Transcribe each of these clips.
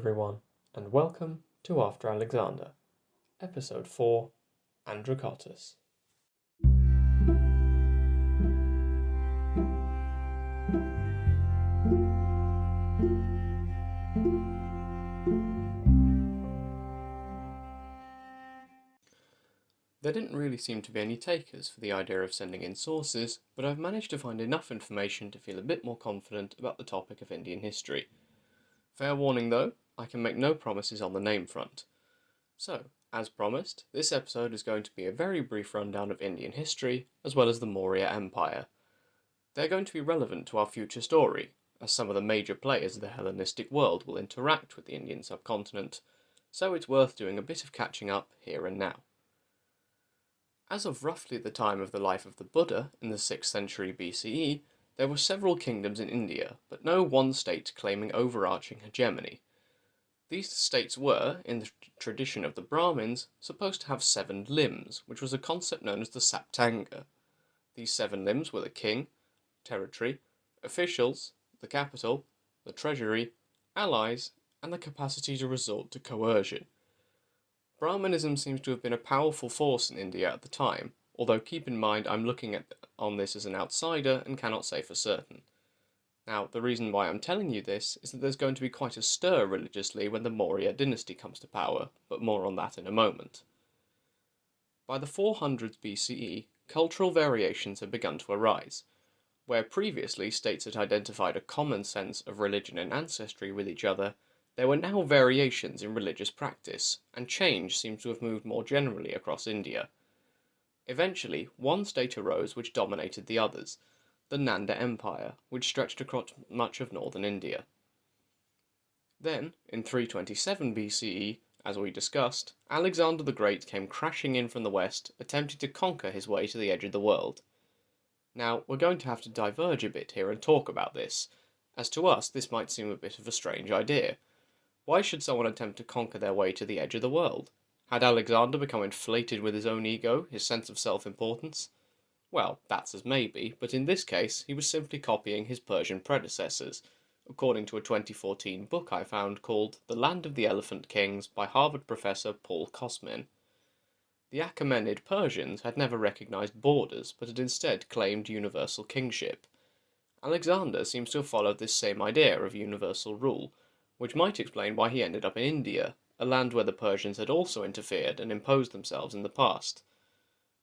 everyone, and welcome to After Alexander, Episode 4, Androcottus. There didn't really seem to be any takers for the idea of sending in sources, but I've managed to find enough information to feel a bit more confident about the topic of Indian history. Fair warning though, I can make no promises on the name front. So, as promised, this episode is going to be a very brief rundown of Indian history, as well as the Maurya Empire. They're going to be relevant to our future story, as some of the major players of the Hellenistic world will interact with the Indian subcontinent, so it's worth doing a bit of catching up here and now. As of roughly the time of the life of the Buddha in the 6th century BCE, there were several kingdoms in India, but no one state claiming overarching hegemony. These states were, in the tradition of the Brahmins, supposed to have 7 limbs, which was a concept known as the Saptanga. These 7 limbs were the king, territory, officials, the capital, the treasury, allies, and the capacity to resort to coercion. Brahmanism seems to have been a powerful force in India at the time, although keep in mind I'm looking on this as an outsider and cannot say for certain. Now, the reason why I'm telling you this is that there's going to be quite a stir religiously when the Maurya dynasty comes to power, but more on that in a moment. By the 400s BCE, cultural variations had begun to arise. Where previously states had identified a common sense of religion and ancestry with each other, there were now variations in religious practice, and change seems to have moved more generally across India. Eventually, one state arose which dominated the others, the Nanda Empire, which stretched across much of northern India. Then, in 327 BCE, as we discussed, Alexander the Great came crashing in from the west, attempting to conquer his way to the edge of the world. Now, we're going to have to diverge a bit here and talk about this, as to us this might seem a bit of a strange idea. Why should someone attempt to conquer their way to the edge of the world? Had Alexander become inflated with his own ego, his sense of self-importance? Well, that's as maybe, but in this case he was simply copying his Persian predecessors, according to a 2014 book I found called The Land of the Elephant Kings by Harvard professor Paul Kosmin. The Achaemenid Persians had never recognized borders, but had instead claimed universal kingship. Alexander seems to have followed this same idea of universal rule, which might explain why he ended up in India, a land where the Persians had also interfered and imposed themselves in the past.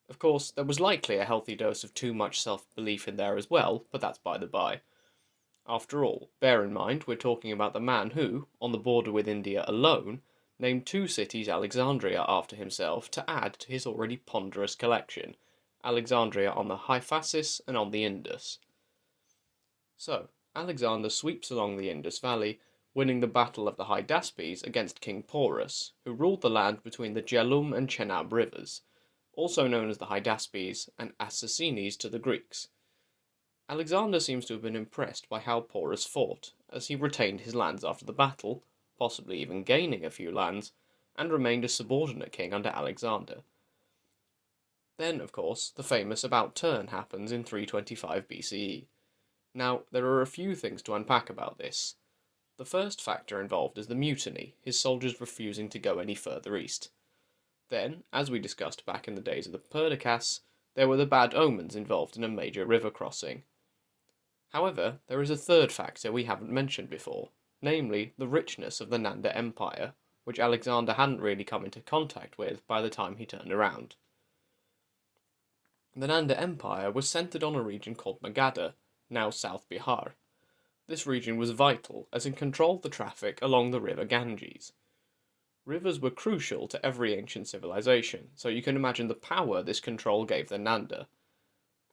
Of course, there was likely a healthy dose of too much self-belief in there as well, but that's by the by. After all, bear in mind we're talking about the man who, on the border with India alone, named 2 cities Alexandria after himself to add to his already ponderous collection, Alexandria on the Hyphasis and on the Indus. So, Alexander sweeps along the Indus Valley, winning the Battle of the Hydaspes against King Porus, who ruled the land between the Jhelum and Chenab rivers, also known as the Hydaspes and Assassines to the Greeks. Alexander seems to have been impressed by how Porus fought, as he retained his lands after the battle, possibly even gaining a few lands, and remained a subordinate king under Alexander. Then, of course, the famous About Turn happens in 325 BCE. Now, there are a few things to unpack about this. The first factor involved is the mutiny, his soldiers refusing to go any further east. Then, as we discussed back in the days of the Perdiccas, there were the bad omens involved in a major river crossing. However, there is a third factor we haven't mentioned before, namely the richness of the Nanda Empire, which Alexander hadn't really come into contact with by the time he turned around. The Nanda Empire was centered on a region called Magadha, now South Bihar. This region was vital, as it controlled the traffic along the river Ganges. Rivers were crucial to every ancient civilization, so you can imagine the power this control gave the Nanda.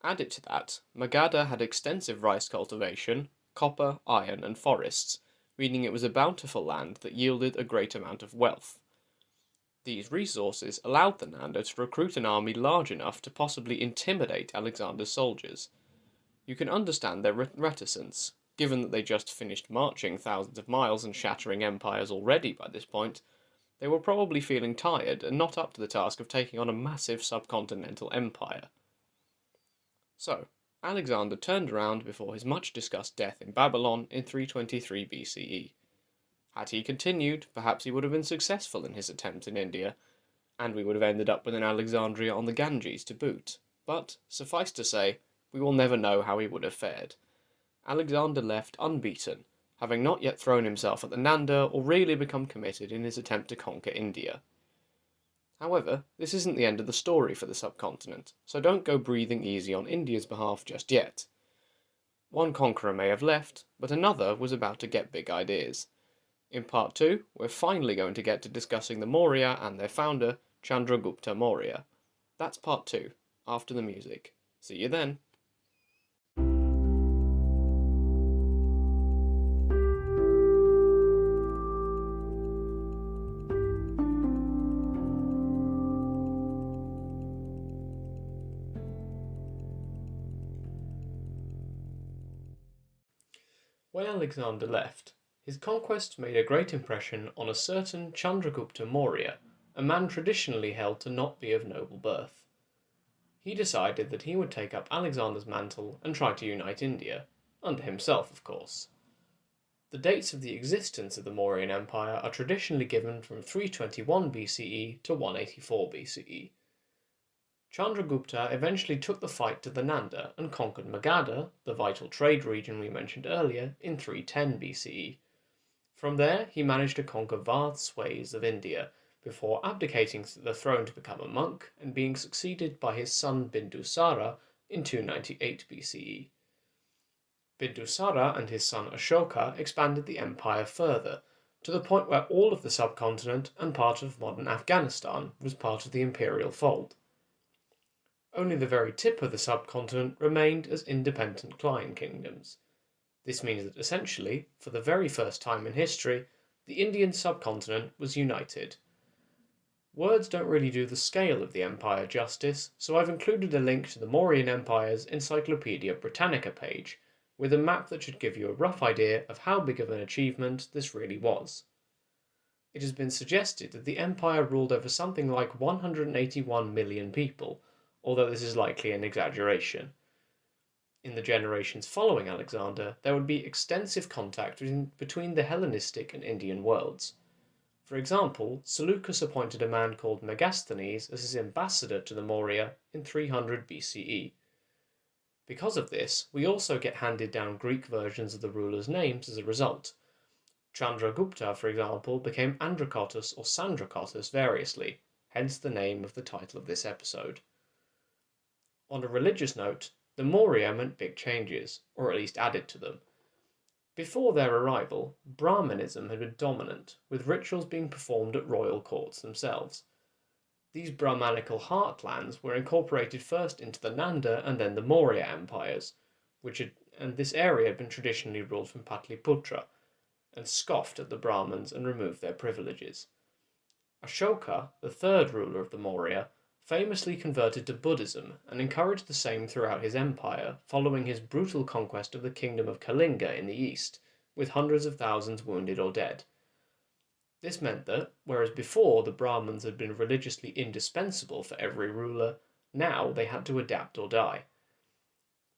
Added to that, Magadha had extensive rice cultivation, copper, iron, and forests, meaning it was a bountiful land that yielded a great amount of wealth. These resources allowed the Nanda to recruit an army large enough to possibly intimidate Alexander's soldiers. You can understand their reticence, given that they just finished marching thousands of miles and shattering empires already by this point. They were probably feeling tired and not up to the task of taking on a massive subcontinental empire. So, Alexander turned around before his much-discussed death in Babylon in 323 BCE. Had he continued, perhaps he would have been successful in his attempts in India, and we would have ended up with an Alexandria on the Ganges to boot. But, suffice to say, we will never know how he would have fared. Alexander left unbeaten, having not yet thrown himself at the Nanda or really become committed in his attempt to conquer India. However, this isn't the end of the story for the subcontinent, so don't go breathing easy on India's behalf just yet. One conqueror may have left, but another was about to get big ideas. In part 2, we're finally going to get to discussing the Maurya and their founder, Chandragupta Maurya. That's part 2, after the music. See you then. When Alexander left, his conquests made a great impression on a certain Chandragupta Maurya, a man traditionally held to not be of noble birth. He decided that he would take up Alexander's mantle and try to unite India, under himself, of course. The dates of the existence of the Mauryan Empire are traditionally given from 321 BCE to 184 BCE. Chandragupta eventually took the fight to the Nanda and conquered Magadha, the vital trade region we mentioned earlier, in 310 BCE. From there, he managed to conquer vast swathes of India, before abdicating the throne to become a monk and being succeeded by his son Bindusara in 298 BCE. Bindusara and his son Ashoka expanded the empire further, to the point where all of the subcontinent and part of modern Afghanistan was part of the imperial fold. Only the very tip of the subcontinent remained as independent client kingdoms. This means that essentially, for the very first time in history, the Indian subcontinent was united. Words don't really do the scale of the empire justice, so I've included a link to the Mauryan Empire's Encyclopaedia Britannica page, with a map that should give you a rough idea of how big of an achievement this really was. It has been suggested that the empire ruled over something like 181 million people, although this is likely an exaggeration. In the generations following Alexander, there would be extensive contact between the Hellenistic and Indian worlds. For example, Seleucus appointed a man called Megasthenes as his ambassador to the Maurya in 300 BCE. Because of this, we also get handed down Greek versions of the rulers' names as a result. Chandragupta, for example, became Androcottus or Sandrocottus variously, hence the name of the title of this episode. On a religious note, the Maurya meant big changes, or at least added to them. Before their arrival, Brahmanism had been dominant, with rituals being performed at royal courts themselves. These Brahmanical heartlands were incorporated first into the Nanda and then the Maurya empires, and this area had been traditionally ruled from Patliputra, and scoffed at the Brahmins and removed their privileges. Ashoka, the third ruler of the Maurya, famously converted to Buddhism and encouraged the same throughout his empire, following his brutal conquest of the kingdom of Kalinga in the east, with hundreds of thousands wounded or dead. This meant that, whereas before the Brahmins had been religiously indispensable for every ruler, now they had to adapt or die.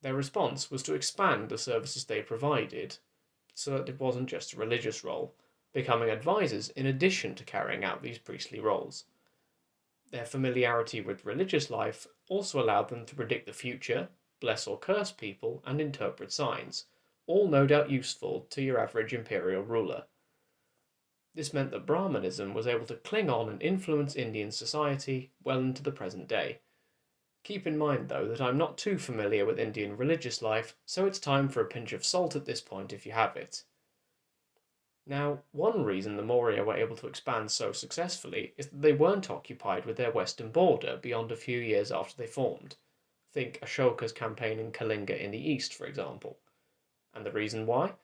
Their response was to expand the services they provided, so that it wasn't just a religious role, becoming advisors in addition to carrying out these priestly roles. Their familiarity with religious life also allowed them to predict the future, bless or curse people, and interpret signs, all no doubt useful to your average imperial ruler. This meant that Brahmanism was able to cling on and influence Indian society well into the present day. Keep in mind, though, that I'm not too familiar with Indian religious life, so it's time for a pinch of salt at this point if you have it. Now, one reason the Maurya were able to expand so successfully is that they weren't occupied with their western border beyond a few years after they formed. Think Ashoka's campaign in Kalinga in the east, for example. And the reason why?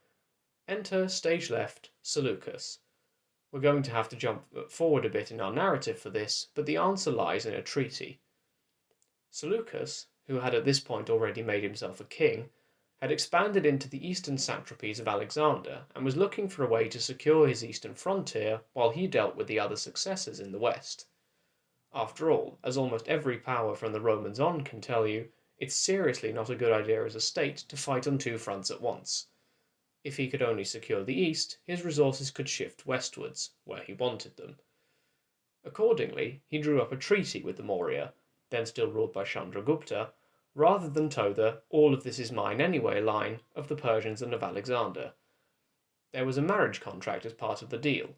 Enter, stage left, Seleucus. We're going to have to jump forward a bit in our narrative for this, but the answer lies in a treaty. Seleucus, who had at this point already made himself a king, had expanded into the eastern satrapies of Alexander and was looking for a way to secure his eastern frontier while he dealt with the other successors in the west. After all, as almost every power from the Romans on can tell you, it's seriously not a good idea as a state to fight on two fronts at once. If he could only secure the east, his resources could shift westwards, where he wanted them. Accordingly, he drew up a treaty with the Maurya, then still ruled by Chandragupta, rather than toe the "all of this is mine anyway" line of the Persians and of Alexander. There was a marriage contract as part of the deal.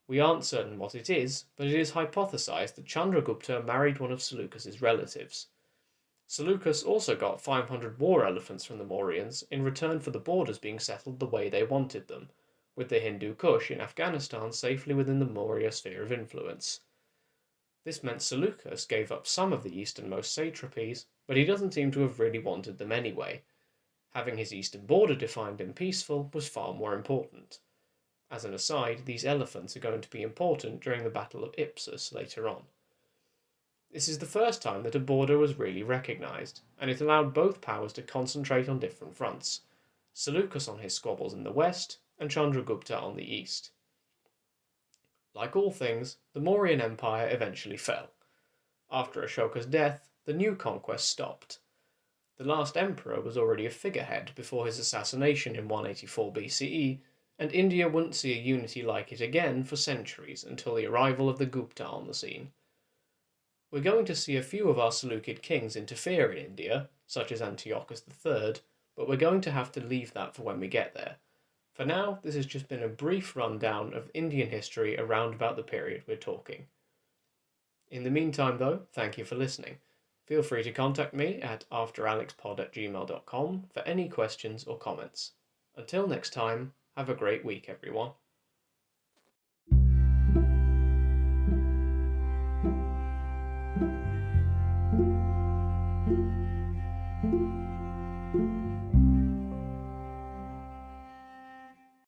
We aren't certain what it is, but it is hypothesized that Chandragupta married one of Seleucus's relatives. Seleucus also got 500 war elephants from the Mauryans in return for the borders being settled the way they wanted them, with the Hindu Kush in Afghanistan safely within the Maurya sphere of influence. This meant Seleucus gave up some of the easternmost satrapies, but he doesn't seem to have really wanted them anyway. Having his eastern border defined and peaceful was far more important. As an aside, these elephants are going to be important during the Battle of Ipsus later on. This is the first time that a border was really recognised, and it allowed both powers to concentrate on different fronts, Seleucus on his squabbles in the west, and Chandragupta on the east. Like all things, the Mauryan Empire eventually fell. After Ashoka's death, the new conquest stopped. The last emperor was already a figurehead before his assassination in 184 BCE, and India wouldn't see a unity like it again for centuries until the arrival of the Gupta on the scene. We're going to see a few of our Seleucid kings interfere in India, such as Antiochus III, but we're going to have to leave that for when we get there. For now, this has just been a brief rundown of Indian history around about the period we're talking. In the meantime, though, thank you for listening. Feel free to contact me at afteralexpod@gmail.com for any questions or comments. Until next time, have a great week, everyone.